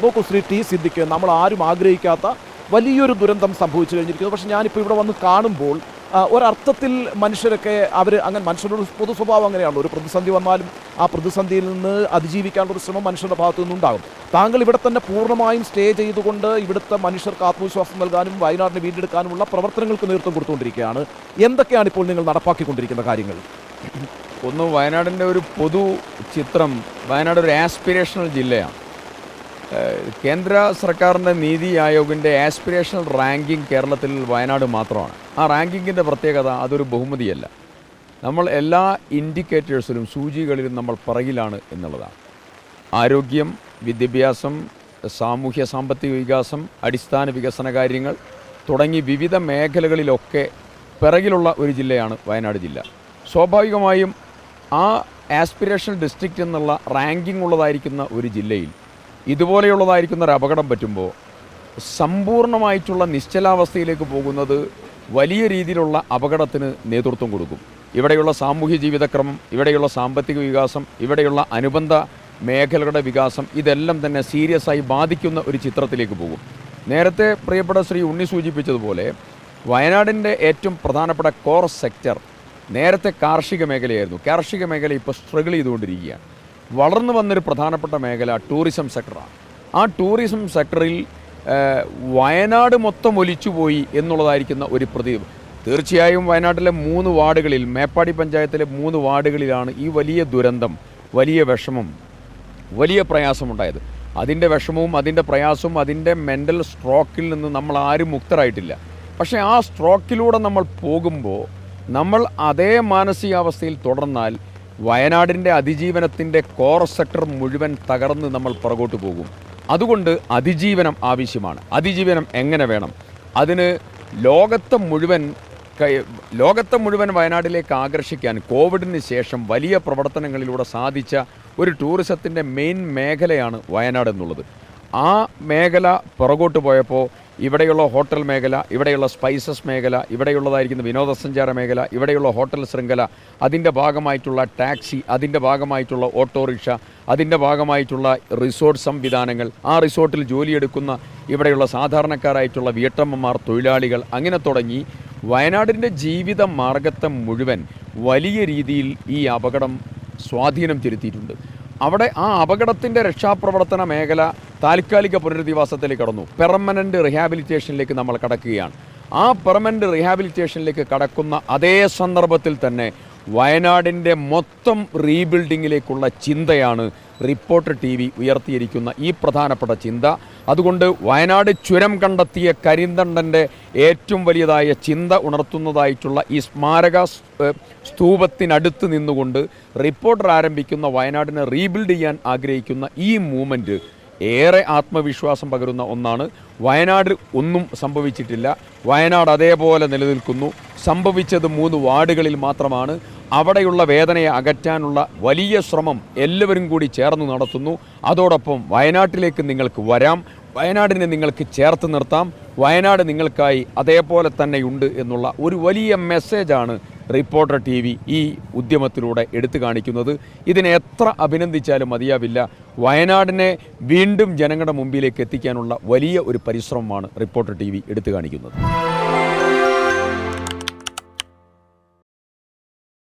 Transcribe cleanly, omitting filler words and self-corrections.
നോക്കൂ ശ്രീ ടി സിദ്ദിഖ്, നമ്മൾ ആരും ആഗ്രഹിക്കാത്ത വലിയൊരു ദുരന്തം സംഭവിച്ചു കഴിഞ്ഞിരിക്കുന്നു. പക്ഷെ ഞാനിപ്പോൾ ഇവിടെ വന്ന് കാണുമ്പോൾ ഒരർത്ഥത്തിൽ മനുഷ്യരൊക്കെ അങ്ങനെ മനുഷ്യരുടെ പൊതു സ്വഭാവം അങ്ങനെയാണല്ലോ. ഒരു പ്രതിസന്ധി വന്നാലും ആ പ്രതിസന്ധിയിൽ നിന്ന് അതിജീവിക്കാനുള്ള ഒരു ശ്രമം മനുഷ്യരുടെ ഭാഗത്തു നിന്നുണ്ടാകും. താങ്കൾ ഇവിടെ തന്നെ പൂർണ്ണമായും സ്റ്റേ ചെയ്തുകൊണ്ട് ഇവിടുത്തെ മനുഷ്യർക്ക് ആത്മവിശ്വാസം നൽകാനും വയനാടിനെ വീണ്ടെടുക്കാനുമുള്ള പ്രവർത്തനങ്ങൾക്ക് നേതൃത്വം കൊടുത്തുകൊണ്ടിരിക്കുകയാണ്. എന്തൊക്കെയാണ് ഇപ്പോൾ നിങ്ങൾ നടപ്പാക്കിക്കൊണ്ടിരിക്കുന്ന കാര്യങ്ങൾ? ഒന്ന്, വയനാടിൻ്റെ ഒരു പൊതു ചിത്രം, വയനാട് ഒരു ആസ്പിരേഷണൽ ജില്ലയാണ്. കേന്ദ്ര സർക്കാരിൻ്റെ നീതി ആയോഗിൻ്റെ ആസ്പിരേഷണൽ റാങ്കിങ് കേരളത്തിൽ വയനാട് മാത്രമാണ്. ആ റാങ്കിങ്ങിൻ്റെ പ്രത്യേകത അതൊരു ബഹുമതിയല്ല. നമ്മൾ എല്ലാ ഇൻഡിക്കേറ്റേഴ്സിലും, സൂചികളിലും നമ്മൾ പിറകിലാണ് എന്നുള്ളതാണ്. ആരോഗ്യം, വിദ്യാഭ്യാസം, സാമൂഹ്യ സാമ്പത്തിക വികാസം, അടിസ്ഥാന വികസന കാര്യങ്ങൾ തുടങ്ങി വിവിധ മേഖലകളിലൊക്കെ പിറകിലുള്ള ഒരു ജില്ലയാണ് വയനാട് ജില്ല. സ്വാഭാവികമായും ആ ആസ്പിരേഷണൽ ഡിസ്ട്രിക്റ്റ് എന്നുള്ള റാങ്കിങ് ഉള്ളതായിരിക്കുന്ന ഒരു ജില്ലയിൽ ഇതുപോലെയുള്ളതായിരിക്കുന്ന ഒരു അപകടം പറ്റുമ്പോൾ സമ്പൂർണ്ണമായിട്ടുള്ള നിശ്ചലാവസ്ഥയിലേക്ക് പോകുന്നത് വലിയ രീതിയിലുള്ള അപകടത്തിന് നേതൃത്വം കൊടുക്കും. ഇവിടെയുള്ള സാമൂഹ്യ ജീവിതക്രമം, ഇവിടെയുള്ള സാമ്പത്തിക വികാസം, ഇവിടെയുള്ള അനുബന്ധ മേഖലകളുടെ വികാസം, ഇതെല്ലാം തന്നെ സീരിയസ് ആയി ബാധിക്കുന്ന ഒരു ചിത്രത്തിലേക്ക് പോകും. നേരത്തെ പ്രിയപ്പെട്ട ശ്രീ ഉണ്ണി സൂചിപ്പിച്ചതുപോലെ വയനാടിൻ്റെ ഏറ്റവും പ്രധാനപ്പെട്ട കോർ സെക്ടർ നേരത്തെ കാർഷിക മേഖലയായിരുന്നു. കാർഷിക മേഖല ഇപ്പോൾ സ്ട്രഗിൾ ചെയ്തുകൊണ്ടിരിക്കുകയാണ്. വളർന്നു വന്നൊരു പ്രധാനപ്പെട്ട മേഖല ടൂറിസം സെക്ടറാണ്. ആ ടൂറിസം സെക്ടറിൽ വയനാട് മൊത്തം ഒലിച്ചുപോയി എന്നുള്ളതായിരിക്കുന്ന ഒരു തീർച്ചയായും വയനാട്ടിലെ 3 വാർഡുകളിൽ, മേപ്പാടി പഞ്ചായത്തിലെ 3 വാർഡുകളിലാണ് ഈ വലിയ ദുരന്തം, വലിയ വിഷമം, വലിയ പ്രയാസമുണ്ടായത്. അതിൻ്റെ വിഷമവും അതിൻ്റെ പ്രയാസവും അതിൻ്റെ മെൻ്റൽ സ്ട്രോക്കിൽ നിന്ന് നമ്മൾ ആരും മുക്തരായിട്ടില്ല. പക്ഷേ ആ സ്ട്രോക്കിലൂടെ നമ്മൾ പോകുമ്പോൾ നമ്മൾ അതേ മാനസികാവസ്ഥയിൽ തുടർന്നാൽ വയനാടിൻ്റെ അതിജീവനത്തിൻ്റെ കോർ സെക്ടർ മുഴുവൻ തകർന്ന് നമ്മൾ പുറകോട്ട് പോകും. അതുകൊണ്ട് അതിജീവനം ആവശ്യമാണ്. അതിജീവനം എങ്ങനെ വേണം? അതിന് ലോകത്തെ മുഴുവൻ വയനാട്ടിലേക്ക് ആകർഷിക്കാൻ കോവിഡിന് ശേഷം വലിയ പ്രവർത്തനങ്ങളിലൂടെ സാധിച്ച ഒരു ടൂറിസത്തിൻ്റെ മെയിൻ മേഖലയാണ് വയനാട് എന്നുള്ളത്. ആ മേഖല പുറകോട്ട് പോയപ്പോൾ ഇവിടെയുള്ള ഹോട്ടൽ മേഖല, ഇവിടെയുള്ള സ്പൈസസ് മേഖല, ഇവിടെയുള്ളതായിരിക്കുന്ന വിനോദസഞ്ചാര മേഖല, ഇവിടെയുള്ള ഹോട്ടൽ ശൃംഖല, അതിൻ്റെ ഭാഗമായിട്ടുള്ള ടാക്സി, അതിൻ്റെ ഭാഗമായിട്ടുള്ള ഓട്ടോറിക്ഷ, അതിൻ്റെ ഭാഗമായിട്ടുള്ള റിസോർട്ട് സംവിധാനങ്ങൾ, ആ റിസോർട്ടിൽ ജോലിയെടുക്കുന്ന ഇവിടെയുള്ള സാധാരണക്കാരായിട്ടുള്ള വീട്ടമ്മമാർ, തൊഴിലാളികൾ, അങ്ങനെ തുടങ്ങി വയനാടിൻ്റെ ജീവിത മാർഗത്തെ മുഴുവൻ വലിയ രീതിയിൽ ഈ അപകടം സ്വാധീനം ചെലുത്തിയിട്ടുണ്ട്. അവിടെ ആ അപകടത്തിൻ്റെ രക്ഷാപ്രവർത്തന മേഖല താൽക്കാലിക പുനരധിവാസത്തിലേക്ക് കടന്നു. പെർമനൻ്റ് റിഹാബിലിറ്റേഷനിലേക്ക് നമ്മൾ കടക്കുകയാണ്. ആ പെർമനൻ്റ് റിഹാബിലിറ്റേഷനിലേക്ക് കടക്കുന്ന അതേ സന്ദർഭത്തിൽ തന്നെ വയനാടിൻ്റെ മൊത്തം റീബിൽഡിങ്ങിലേക്കുള്ള ചിന്തയാണ് റിപ്പോർട്ടർ TV ഉയർത്തിയിരിക്കുന്ന ഈ പ്രധാനപ്പെട്ട ചിന്ത. അതുകൊണ്ട് വയനാട് ചുരം കണ്ടെത്തിയ കരിന്തണ്ടൻ്റെ ഏറ്റവും വലിയതായ ചിന്ത ഉണർത്തുന്നതായിട്ടുള്ള ഈ സ്മാരക സ്തൂപത്തിനടുത്ത് നിന്നുകൊണ്ട് റിപ്പോർട്ടർ ആരംഭിക്കുന്ന വയനാടിനെ റീബിൽഡ് ചെയ്യാൻ ആഗ്രഹിക്കുന്ന ഈ മൂവ്മെൻറ്റ് ഏറെ ആത്മവിശ്വാസം പകരുന്ന ഒന്നാണ്. വയനാട് ഒന്നും സംഭവിച്ചിട്ടില്ല. വയനാട് അതേപോലെ നിലനിൽക്കുന്നു. സംഭവിച്ചത് 3 വാർഡുകളിൽ മാത്രമാണ്. അവിടെയുള്ള വേദനയെ അകറ്റാനുള്ള വലിയ ശ്രമം എല്ലാവരും കൂടി ചേർന്ന് നടത്തുന്നു. അതോടൊപ്പം വയനാട്ടിലേക്ക് നിങ്ങൾക്ക് വരാം, വയനാടിനെ നിങ്ങൾക്ക് ചേർത്ത് നിർത്താം, വയനാട് നിങ്ങൾക്കായി അതേപോലെ തന്നെയുണ്ട് എന്നുള്ള ഒരു വലിയ മെസ്സേജാണ് റിപ്പോർട്ടർ TV ഈ ഉദ്യമത്തിലൂടെ എടുത്തു കാണിക്കുന്നത്. ഇതിനെ എത്ര അഭിനന്ദിച്ചാലും മതിയാവില്ല. വയനാടിനെ വീണ്ടും ജനങ്ങളുടെ മുമ്പിലേക്ക് എത്തിക്കാനുള്ള വലിയ ഒരു പരിശ്രമമാണ് റിപ്പോർട്ടർ TV എടുത്തു കാണിക്കുന്നത്.